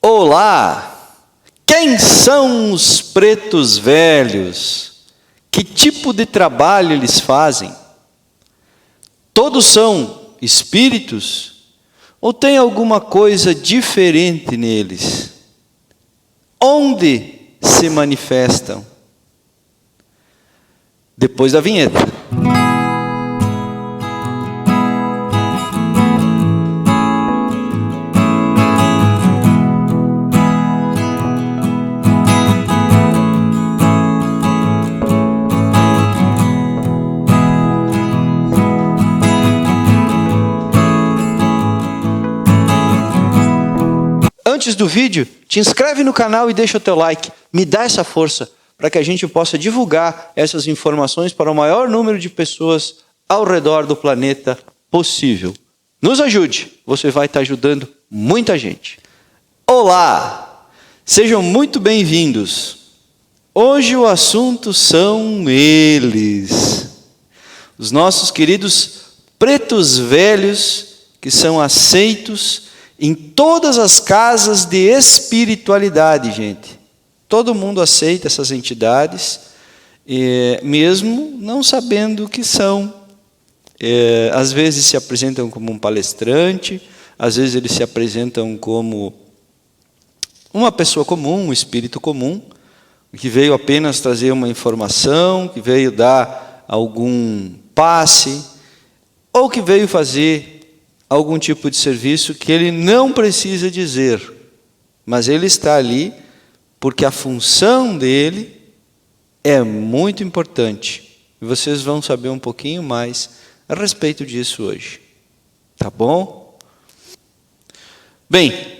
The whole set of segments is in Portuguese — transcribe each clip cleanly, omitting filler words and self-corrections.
Olá! Quem são os pretos velhos? Que tipo de trabalho eles fazem? Todos são espíritos? Ou tem alguma coisa diferente neles? Onde se manifestam? Depois da vinheta. Antes do vídeo, te inscreve no canal e deixa o teu like. Me dá essa força para que a gente possa divulgar essas informações para o maior número de pessoas ao redor do planeta possível. Nos ajude, você vai estar ajudando muita gente. Olá, sejam muito bem-vindos. Hoje o assunto são eles, os nossos queridos pretos velhos que são aceitos em todas as casas de espiritualidade, gente. Todo mundo aceita essas entidades, mesmo não sabendo o que são. Às vezes se apresentam como um palestrante, às vezes eles se apresentam como uma pessoa comum, um espírito comum, que veio apenas trazer uma informação, que veio dar algum passe, ou que veio fazer algum tipo de serviço que ele não precisa dizer, mas ele está ali porque a função dele é muito importante. E vocês vão saber um pouquinho mais a respeito disso hoje. Tá bom? Bem,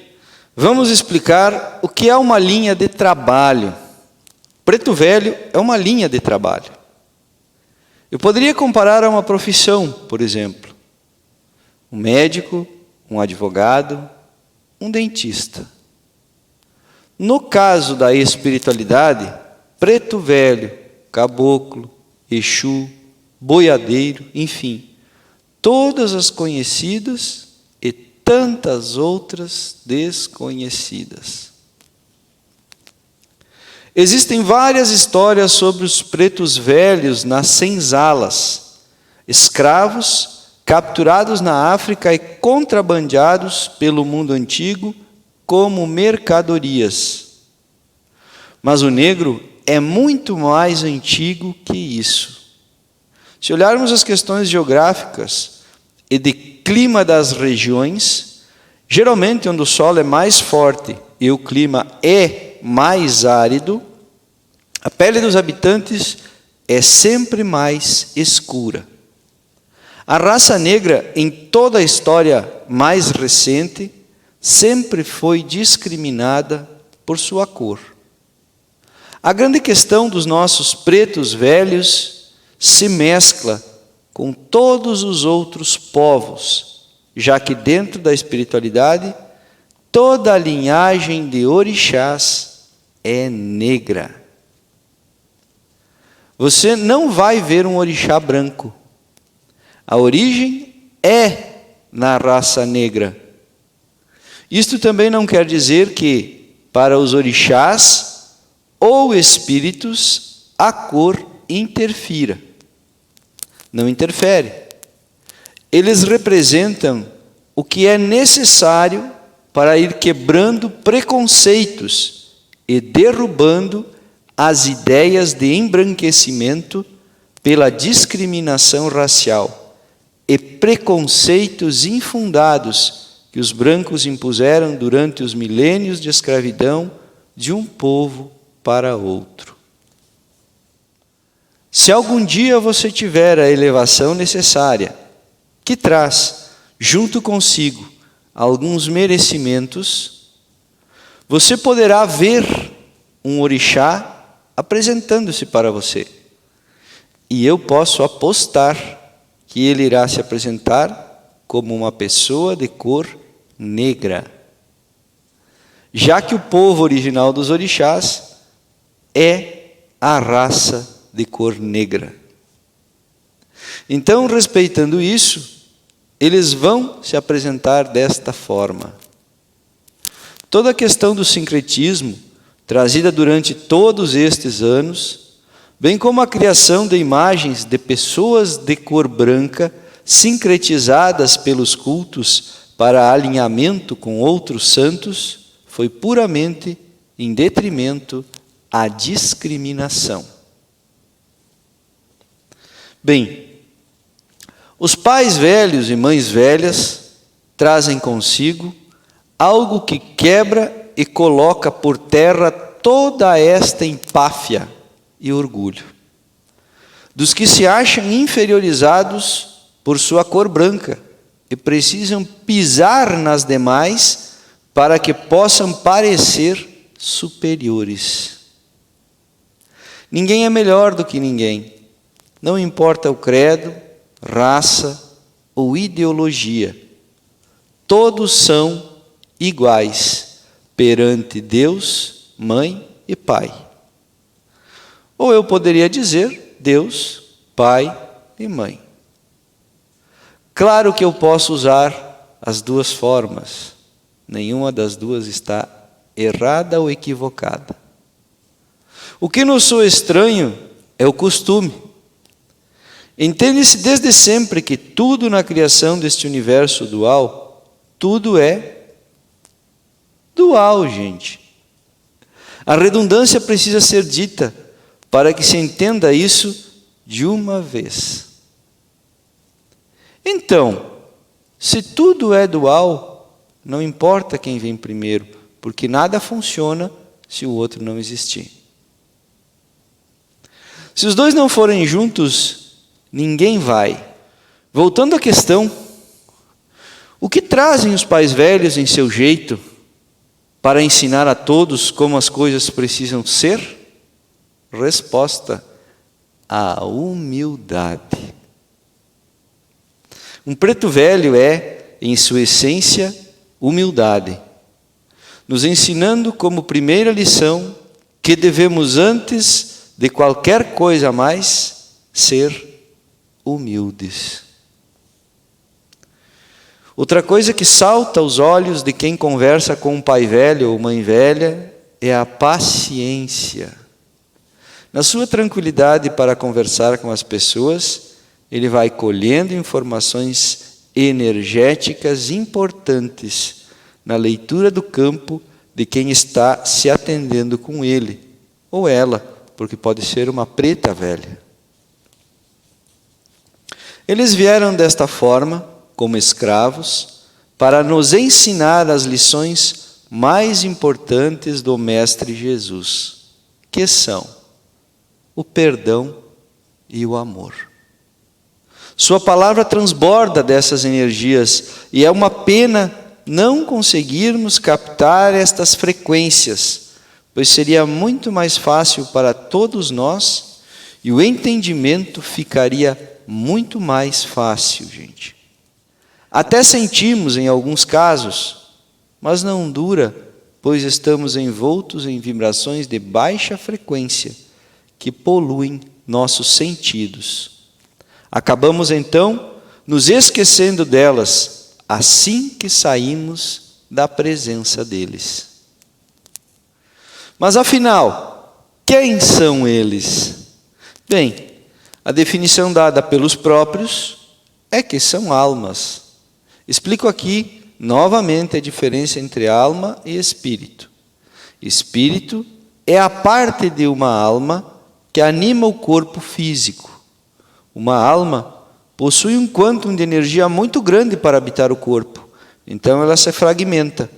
vamos explicar o que é uma linha de trabalho. Preto velho é uma linha de trabalho. Eu poderia comparar a uma profissão, por exemplo. Um médico, um advogado, um dentista. No caso da espiritualidade, preto velho, caboclo, exu, boiadeiro, enfim, todas as conhecidas e tantas outras desconhecidas. Existem várias histórias sobre os pretos velhos nas senzalas, escravos capturados na África e contrabandeados pelo mundo antigo como mercadorias. Mas o negro é muito mais antigo que isso. Se olharmos as questões geográficas e de clima das regiões, geralmente onde o sol é mais forte e o clima é mais árido, a pele dos habitantes é sempre mais escura. A raça negra, em toda a história mais recente, sempre foi discriminada por sua cor. A grande questão dos nossos pretos velhos se mescla com todos os outros povos, já que dentro da espiritualidade, toda a linhagem de orixás é negra. Você não vai ver um orixá branco. A origem é na raça negra. Isto também não quer dizer que, para os orixás ou espíritos, a cor interfira. Não interfere. Eles representam o que é necessário para ir quebrando preconceitos e derrubando as ideias de embranquecimento pela discriminação racial e preconceitos infundados que os brancos impuseram durante os milênios de escravidão de um povo para outro. Se algum dia você tiver a elevação necessária, que traz, junto consigo, alguns merecimentos, você poderá ver um orixá apresentando-se para você. E eu posso apostar que ele irá se apresentar como uma pessoa de cor negra, já que o povo original dos orixás é a raça de cor negra. Então, respeitando isso, eles vão se apresentar desta forma. toda a questão do sincretismo, trazida durante todos estes anos, bem como a criação de imagens de pessoas de cor branca, sincretizadas pelos cultos para alinhamento com outros santos, foi puramente em detrimento à discriminação. Bem, os pais velhos e mães velhas trazem consigo algo que quebra e coloca por terra toda esta empáfia e orgulho dos que se acham inferiorizados por sua cor branca e precisam pisar nas demais para que possam parecer superiores. Ninguém é melhor do que ninguém, não importa o credo, raça ou ideologia. Todos são iguais perante Deus, Mãe e Pai. Ou eu poderia dizer Deus, Pai e Mãe. Claro que eu posso usar as duas formas. Nenhuma das duas está errada ou equivocada. O que nos soa estranho é o costume. Entende-se desde sempre que tudo na criação deste universo dual, tudo é dual, gente. A redundância precisa ser dita para que se entenda isso de uma vez. Então, se tudo é dual, não importa quem vem primeiro, porque nada funciona se o outro não existir. Se os dois não forem juntos, ninguém vai. Voltando à questão, o que trazem os pais velhos em seu jeito para ensinar a todos como as coisas precisam ser? Resposta: a humildade. Um preto velho é, em sua essência, humildade, nos ensinando como primeira lição que devemos, antes de qualquer coisa a mais, ser humildes. Outra coisa que salta aos olhos de quem conversa com um pai velho ou mãe velha é a paciência. Na sua tranquilidade para conversar com as pessoas, ele vai colhendo informações energéticas importantes na leitura do campo de quem está se atendendo com ele, ou ela, porque pode ser uma preta velha. Eles vieram desta forma, como escravos, para nos ensinar as lições mais importantes do Mestre Jesus, que são o perdão e o amor. Sua palavra transborda dessas energias e é uma pena não conseguirmos captar estas frequências, pois seria muito mais fácil para todos nós e o entendimento ficaria muito mais fácil, gente. Até sentimos em alguns casos, mas não dura, pois estamos envoltos em vibrações de baixa frequência que poluem nossos sentidos. Acabamos então nos esquecendo delas assim que saímos da presença deles. Mas afinal, quem são eles? Bem, a definição dada pelos próprios é que são almas. Explico aqui novamente a diferença entre alma e espírito. Espírito é a parte de uma alma que anima o corpo físico. Uma alma possui um quantum de energia muito grande para habitar o corpo. Então ela se fragmenta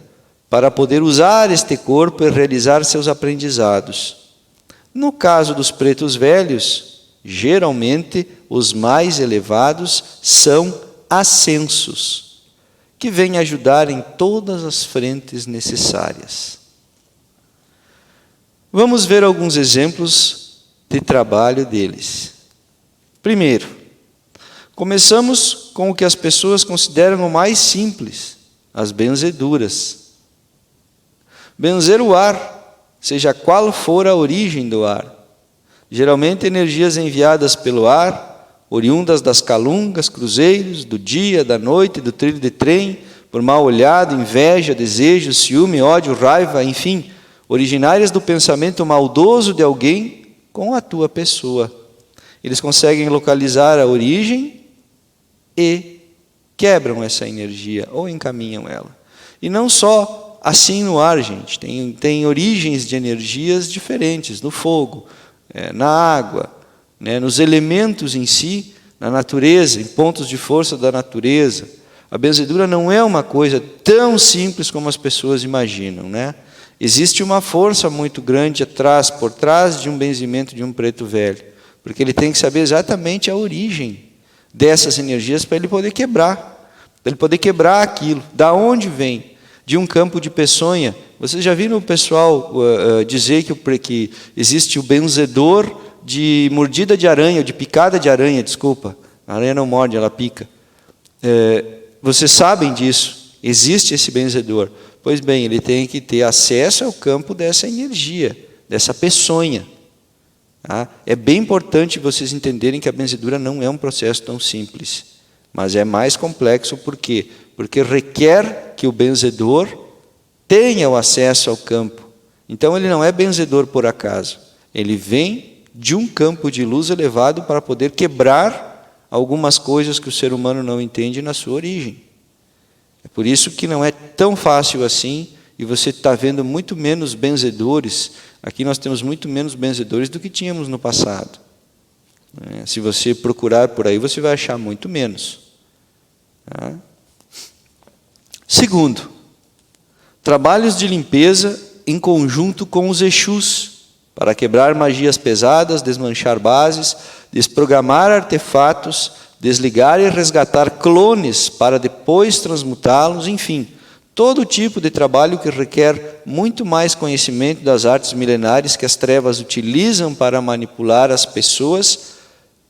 para poder usar este corpo e realizar seus aprendizados. No caso dos pretos velhos, geralmente os mais elevados são ascensos, que vêm ajudar em todas as frentes necessárias. Vamos ver alguns exemplos de trabalho deles. Primeiro, começamos com o que as pessoas consideram o mais simples, as benzeduras. Benzer o ar, seja qual for a origem do ar. Geralmente energias enviadas pelo ar, oriundas das calungas, cruzeiros, do dia, da noite, do trilho de trem, por mal olhado, inveja, desejo, ciúme, ódio, raiva, enfim, originárias do pensamento maldoso de alguém com a tua pessoa. Eles conseguem localizar a origem e quebram essa energia ou encaminham ela. E não só assim no ar, gente. Tem origens de energias diferentes, no fogo, na água, nos elementos em si, na natureza, em pontos de força da natureza. A benzedura não é uma coisa tão simples como as pessoas imaginam, Existe uma força muito grande por trás de um benzimento de um preto velho, porque ele tem que saber exatamente a origem dessas energias para ele poder quebrar aquilo. Da onde vem? De um campo de peçonha. Vocês já viram o pessoal dizer que existe o benzedor de mordida de aranha, ou de picada de aranha, desculpa. A aranha não morde, ela pica. Vocês sabem disso, existe esse benzedor. Pois bem, ele tem que ter acesso ao campo dessa energia, dessa peçonha. É bem importante vocês entenderem que a benzedura não é um processo tão simples, mas é mais complexo. Por quê? Porque requer que o benzedor tenha o acesso ao campo. Então ele não é benzedor por acaso. Ele vem de um campo de luz elevado para poder quebrar algumas coisas que o ser humano não entende na sua origem. É por isso que não é tão fácil assim, e você está vendo muito menos benzedores. Aqui nós temos muito menos benzedores do que tínhamos no passado. Se você procurar por aí, você vai achar muito menos. Segundo, trabalhos de limpeza em conjunto com os Exus, para quebrar magias pesadas, desmanchar bases, desprogramar artefatos, desligar e resgatar clones para depois transmutá-los, enfim, todo tipo de trabalho que requer muito mais conhecimento das artes milenares que as trevas utilizam para manipular as pessoas.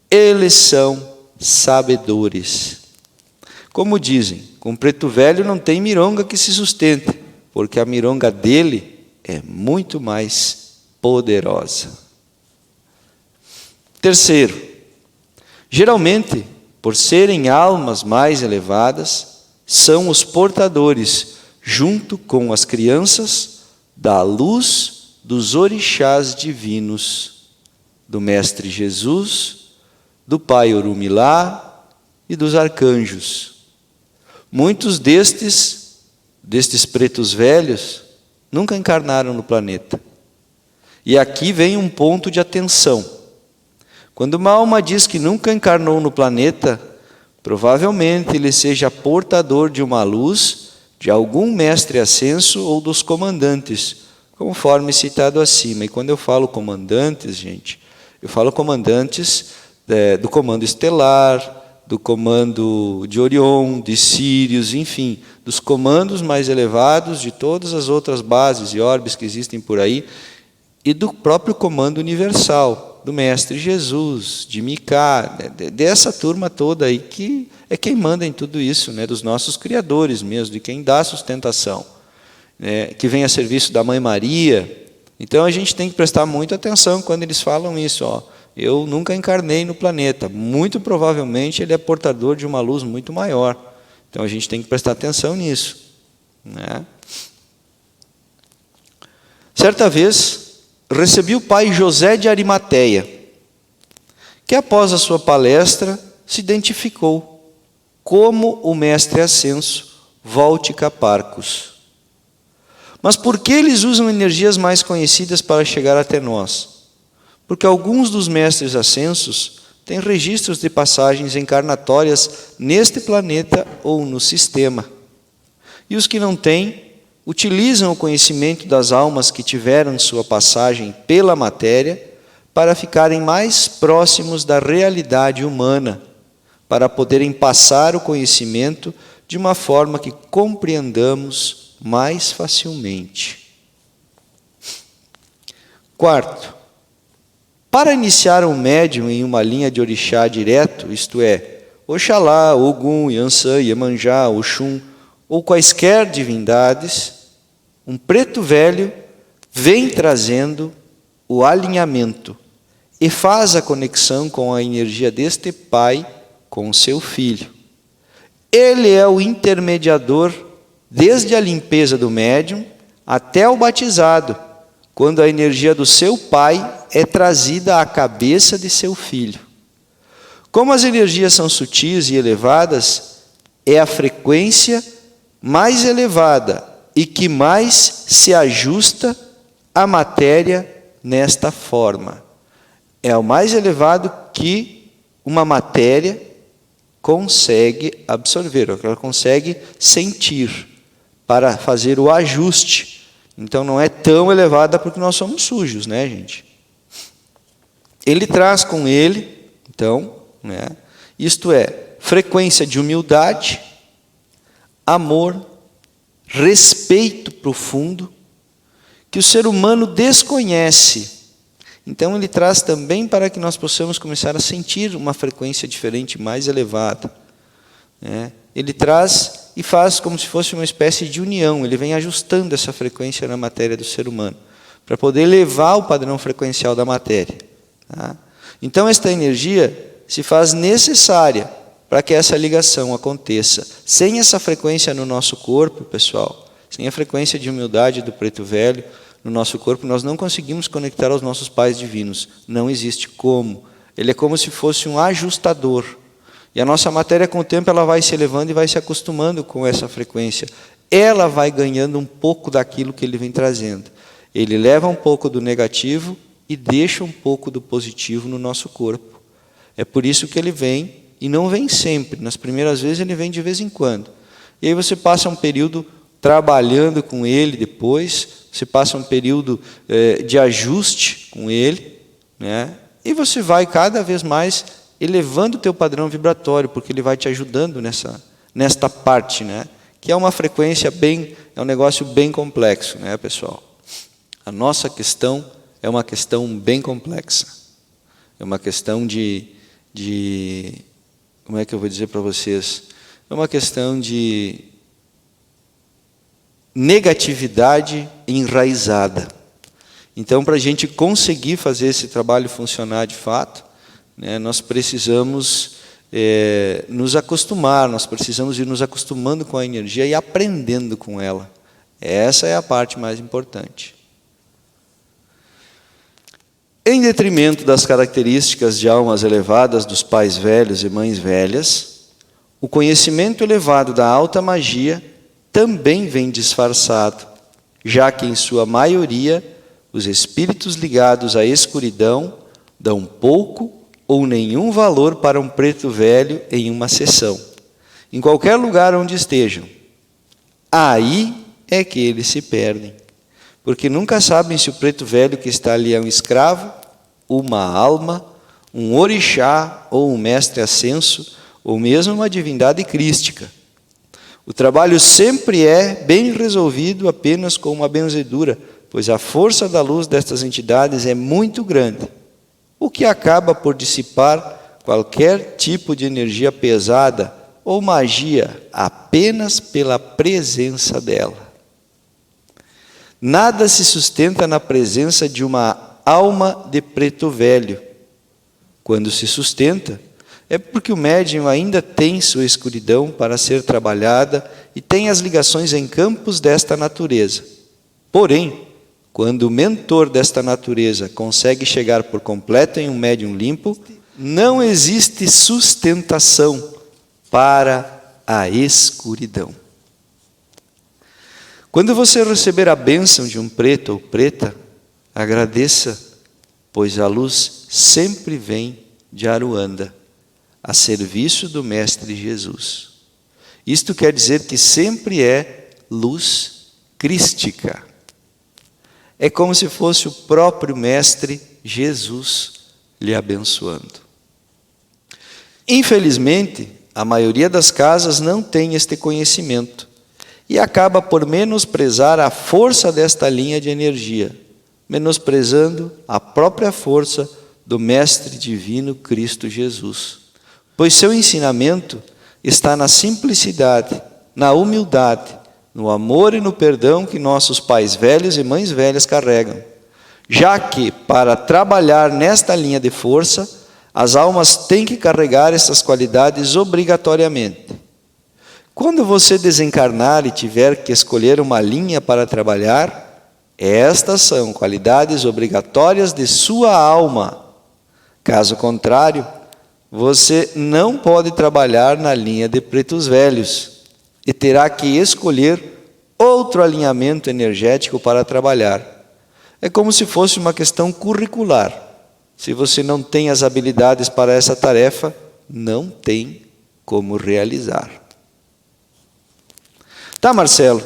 Eles são sabedores. Como dizem, com preto velho não tem mironga que se sustente, porque a mironga dele é muito mais poderosa. Terceiro, geralmente, por serem almas mais elevadas, são os portadores, junto com as crianças, da luz dos orixás divinos, do Mestre Jesus, do Pai Orumilá e dos arcanjos. Muitos destes pretos velhos nunca encarnaram no planeta. E aqui vem um ponto de atenção. Quando uma alma diz que nunca encarnou no planeta, provavelmente ele seja portador de uma luz de algum mestre ascenso ou dos comandantes, conforme citado acima. E quando eu falo comandantes, gente, eu falo comandantes do comando estelar, do comando de Orion, de Sírios, enfim, dos comandos mais elevados de todas as outras bases e orbes que existem por aí, e do próprio comando universal, do Mestre Jesus, de Micá, dessa turma toda aí que é quem manda em tudo isso, dos nossos criadores mesmo, de quem dá sustentação, que vem a serviço da Mãe Maria. Então a gente tem que prestar muita atenção quando eles falam isso. Eu nunca encarnei no planeta, muito provavelmente ele é portador de uma luz muito maior. Então a gente tem que prestar atenção nisso. Certa vez, recebi o pai José de Arimateia, que após a sua palestra se identificou como o mestre ascenso Voltica Parcus. Mas por que eles usam energias mais conhecidas para chegar até nós? Porque alguns dos mestres ascensos têm registros de passagens encarnatórias neste planeta ou no sistema. E os que não têm, utilizam o conhecimento das almas que tiveram sua passagem pela matéria para ficarem mais próximos da realidade humana, para poderem passar o conhecimento de uma forma que compreendamos mais facilmente. Quarto, para iniciar um médium em uma linha de orixá direto, isto é, Oxalá, Ogum, Yansan, Iemanjá, Oxum, ou quaisquer divindades, um preto velho vem trazendo o alinhamento e faz a conexão com a energia deste pai com seu filho. Ele é o intermediador desde a limpeza do médium até o batizado, quando a energia do seu pai é trazida à cabeça de seu filho. Como as energias são sutis e elevadas, é a frequência mais elevada e que mais se ajusta à matéria nesta forma. É o mais elevado que uma matéria consegue absorver, ou que ela consegue sentir para fazer o ajuste. Então não é tão elevada porque nós somos sujos, né, gente? Ele traz com ele, então, né, isto é, frequência de humildade, amor, respeito profundo, que o ser humano desconhece. Então ele traz também para que nós possamos começar a sentir uma frequência diferente, mais elevada, né? Ele traz e faz como se fosse uma espécie de união, ele vem ajustando essa frequência na matéria do ser humano, para poder elevar o padrão frequencial da matéria. Tá? Então esta energia se faz necessária para que essa ligação aconteça. Sem essa frequência no nosso corpo, pessoal, sem a frequência de humildade do preto velho no nosso corpo, nós não conseguimos conectar aos nossos pais divinos. Não existe como. Ele é como se fosse um ajustador. E a nossa matéria, com o tempo, ela vai se elevando e vai se acostumando com essa frequência. Ela vai ganhando um pouco daquilo que ele vem trazendo. Ele leva um pouco do negativo e deixa um pouco do positivo no nosso corpo. É por isso que ele vem, e não vem sempre. Nas primeiras vezes ele vem de vez em quando. E aí você passa um período trabalhando com ele depois, você passa um período de ajuste com ele, né? E você vai cada vez mais elevando o teu padrão vibratório, porque ele vai te ajudando nesta parte, né? Que é uma frequência é um negócio bem complexo, né, pessoal? A nossa questão é uma questão bem complexa. É uma questão de como é que eu vou dizer para vocês? É uma questão de negatividade enraizada. Então, para a gente conseguir fazer esse trabalho funcionar de fato, né, nós precisamos nos acostumar, nós precisamos ir nos acostumando com a energia e aprendendo com ela. Essa é a parte mais importante. Em detrimento das características de almas elevadas dos pais velhos e mães velhas, o conhecimento elevado da alta magia também vem disfarçado, já que, em sua maioria, os espíritos ligados à escuridão dão pouco ou nenhum valor para um preto velho em uma sessão, em qualquer lugar onde estejam. Aí é que eles se perdem, porque nunca sabem se o preto velho que está ali é um escravo, uma alma, um orixá ou um mestre ascenso, ou mesmo uma divindade crística. O trabalho sempre é bem resolvido apenas com uma benzedura, pois a força da luz destas entidades é muito grande, o que acaba por dissipar qualquer tipo de energia pesada ou magia apenas pela presença dela. Nada se sustenta na presença de uma alma de preto velho. Quando se sustenta, é porque o médium ainda tem sua escuridão para ser trabalhada e tem as ligações em campos desta natureza. Porém, quando o mentor desta natureza consegue chegar por completo em um médium limpo, não existe sustentação para a escuridão. Quando você receber a bênção de um preto ou preta, agradeça, pois a luz sempre vem de Aruanda, a serviço do Mestre Jesus. Isto quer dizer que sempre é luz crística. É como se fosse o próprio Mestre Jesus lhe abençoando. Infelizmente, a maioria das casas não tem este conhecimento e acaba por menosprezar a força desta linha de energia, menosprezando a própria força do Mestre Divino Cristo Jesus. Pois seu ensinamento está na simplicidade, na humildade, no amor e no perdão que nossos pais velhos e mães velhas carregam, já que, para trabalhar nesta linha de força, as almas têm que carregar essas qualidades obrigatoriamente. Quando você desencarnar e tiver que escolher uma linha para trabalhar, estas são qualidades obrigatórias de sua alma. Caso contrário, você não pode trabalhar na linha de pretos velhos e terá que escolher outro alinhamento energético para trabalhar. É como se fosse uma questão curricular. Se você não tem as habilidades para essa tarefa, não tem como realizar. Tá, Marcelo,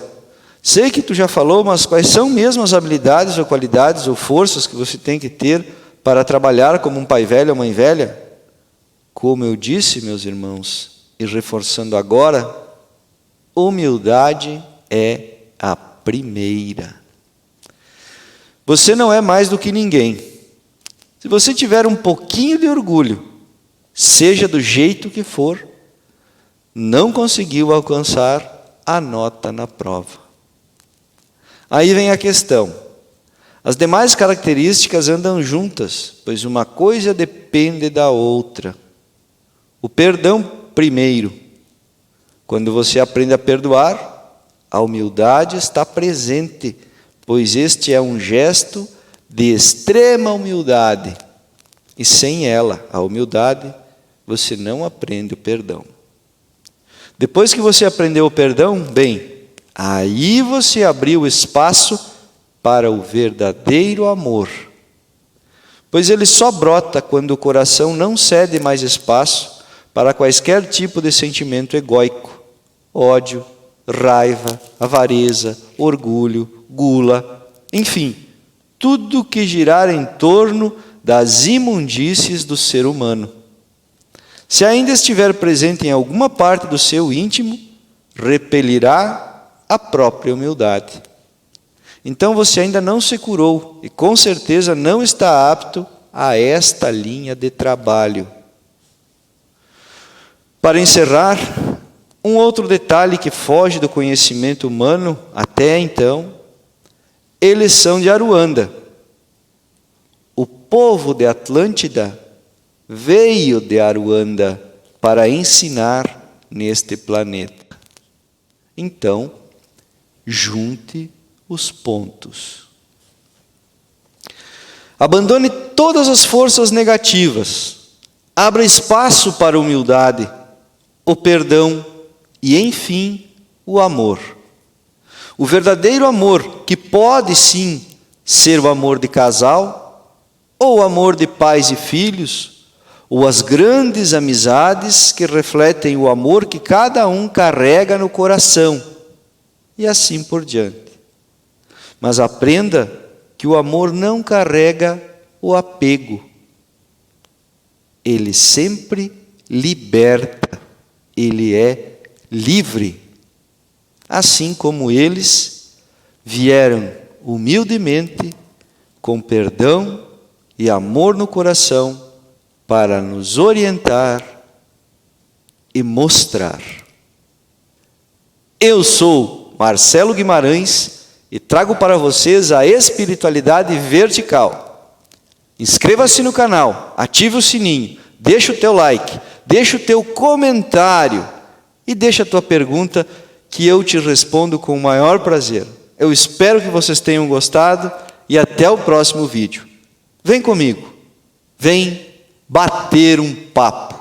sei que tu já falou, mas quais são mesmo as habilidades ou qualidades ou forças que você tem que ter para trabalhar como um pai velho ou mãe velha? Como eu disse, meus irmãos, e reforçando agora, humildade é a primeira. Você não é mais do que ninguém. Se você tiver um pouquinho de orgulho, seja do jeito que for, não conseguiu alcançar a nota na prova. Aí vem a questão. As demais características andam juntas, pois uma coisa depende da outra. O perdão primeiro. Quando você aprende a perdoar, a humildade está presente, pois este é um gesto de extrema humildade. E sem ela, a humildade, você não aprende o perdão. Depois que você aprendeu o perdão, bem, aí você abriu espaço para o verdadeiro amor. Pois ele só brota quando o coração não cede mais espaço para quaisquer tipo de sentimento egóico, ódio, raiva, avareza, orgulho, gula, enfim, tudo que girar em torno das imundícies do ser humano. Se ainda estiver presente em alguma parte do seu íntimo, repelirá a própria humildade. Então você ainda não se curou e com certeza não está apto a esta linha de trabalho. Para encerrar, um outro detalhe que foge do conhecimento humano até então, eles são de Aruanda. O povo de Atlântida veio de Aruanda para ensinar neste planeta. Então, junte os pontos. Abandone todas as forças negativas. Abra espaço para a humildade, o perdão e, enfim, o amor. O verdadeiro amor, que pode sim ser o amor de casal, ou o amor de pais e filhos, ou as grandes amizades que refletem o amor que cada um carrega no coração, e assim por diante. Mas aprenda que o amor não carrega o apego. Ele sempre liberta, ele é livre. Assim como eles vieram humildemente, com perdão e amor no coração, para nos orientar e mostrar. Eu sou Marcelo Guimarães e trago para vocês a espiritualidade vertical. Inscreva-se no canal, ative o sininho, deixa o teu like, deixa o teu comentário e deixa a tua pergunta que eu te respondo com o maior prazer. Eu espero que vocês tenham gostado e até o próximo vídeo. Vem comigo, vem bater um papo.